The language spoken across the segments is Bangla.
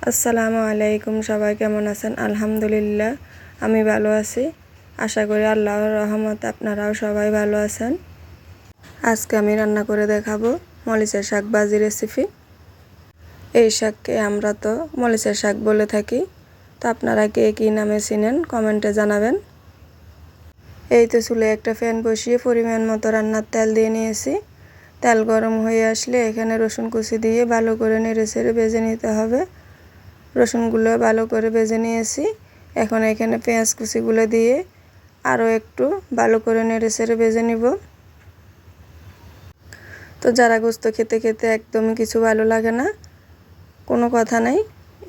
আসসালামু আলাইকুম। সবাই কেমন আছেন? আলহামদুলিল্লাহ আমি ভালো আছি। আশা করি আল্লাহর রহমতে আপনারাও সবাই ভালো আছেন। আজকে আমি রান্না করে দেখাবো মরিচের শাক ভাজি রেসিপি। এই শাককে আমরা তো মরিচের শাক বলে থাকি, তো আপনারা কে কী নামে চিনেন কমেন্টে জানাবেন। এই তো চুলে একটা ফ্যান বসিয়ে পরিমাণ মতো রান্নার তেল দিয়ে নিয়েছি। তেল গরম হয়ে আসলে এখানে রসুন কুচি দিয়ে ভালো করে নেড়ে চেড়ে ভেজে নিতে হবে। রসুনগুলো ভালো করে ভেজে নিয়েছি। এখন এখানে পেঁয়াজ কুচিগুলো দিয়ে আরও একটু ভালো করে নেড়ে চেড়ে ভেজে নিব। তো যারা গোস্ত খেতে খেতে একদমই কিছু ভালো লাগে না, কোনো কথা নাই,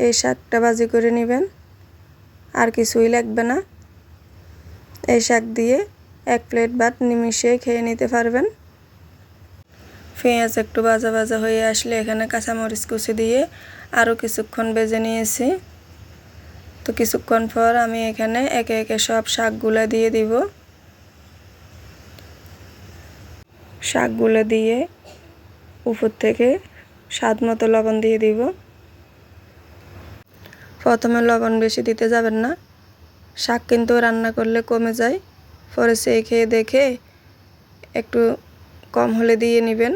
এই শাকটা ভাজি করে নেবেন, আর কিছুই লাগবে না। এই শাক দিয়ে এক প্লেট ভাত নিমিশে খেয়ে নিতে পারবেন। পেঁয়াজ একটু ভাজা ভাজা হয়ে আসলে এখানে কাঁচামরিচ কুচি দিয়ে আরও কিছুক্ষণ ভেজে নিয়েছি। তো কিছুক্ষণ পর আমি এখানে একে একে সব শাকগুলো দিয়ে দিব। শাকগুলো দিয়ে উপর থেকে স্বাদ মতো লবণ দিয়ে দিব। প্রথমে লবণ বেশি দিতে যাবেন না, শাক কিন্তু রান্না করলে কমে যায়, পরে সেই খেয়ে দেখে একটু কম হলে দিয়ে নেবেন।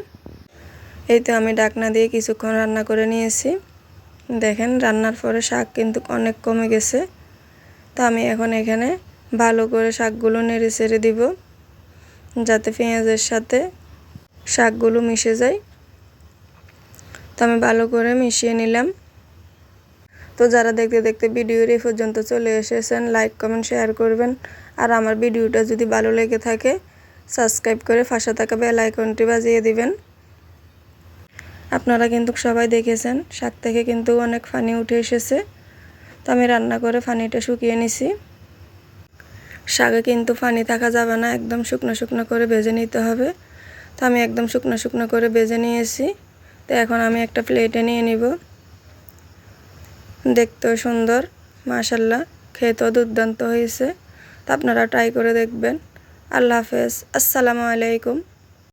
এই তো আমি ঢাকনা দিয়ে কিছুক্ষণ রান্না করে নিয়েছি। দেখেন রান্নার পরে শাক কিন্তু অনেক কমে গেছে। তো আমি এখন এখানে ভালো করে শাকগুলো নেড়ে চেড়ে দিব, যাতে পেঁয়াজের সাথে শাকগুলো মিশে যায়। তো আমি ভালো করে মিশিয়ে নিলাম। তো যারা দেখতে দেখতে ভিডিওর এই পর্যন্ত চলে এসেছেন, লাইক কমেন্ট শেয়ার করবেন। আর আমার ভিডিওটা যদি ভালো লেগে থাকে সাবস্ক্রাইব করে পাশে থাকা বেল আইকনটি বাজিয়ে দিবেন। আপনারা কিন্তু সবাই দেখেছেন শাক থেকে কিন্তু অনেক পানি উঠে এসেছে। তো আমি রান্না করে পানিটা শুকিয়ে নিছি। শাকে কিন্তু পানি থাকা যাবে না, একদম শুকনো শুকনো করে ভেজে নিতে হবে। তো আমি একদম শুকনো শুকনো করে ভেজে নিয়েছি। তো এখন আমি একটা প্লেটে নিয়ে নিব। দেখতেও সুন্দর, মাশাআল্লাহ, খেতেও দুর্দান্ত হয়েছে। তো আপনারা ট্রাই করে দেখবেন। আল্লাহ হাফেজ, আসসালামু আলাইকুম।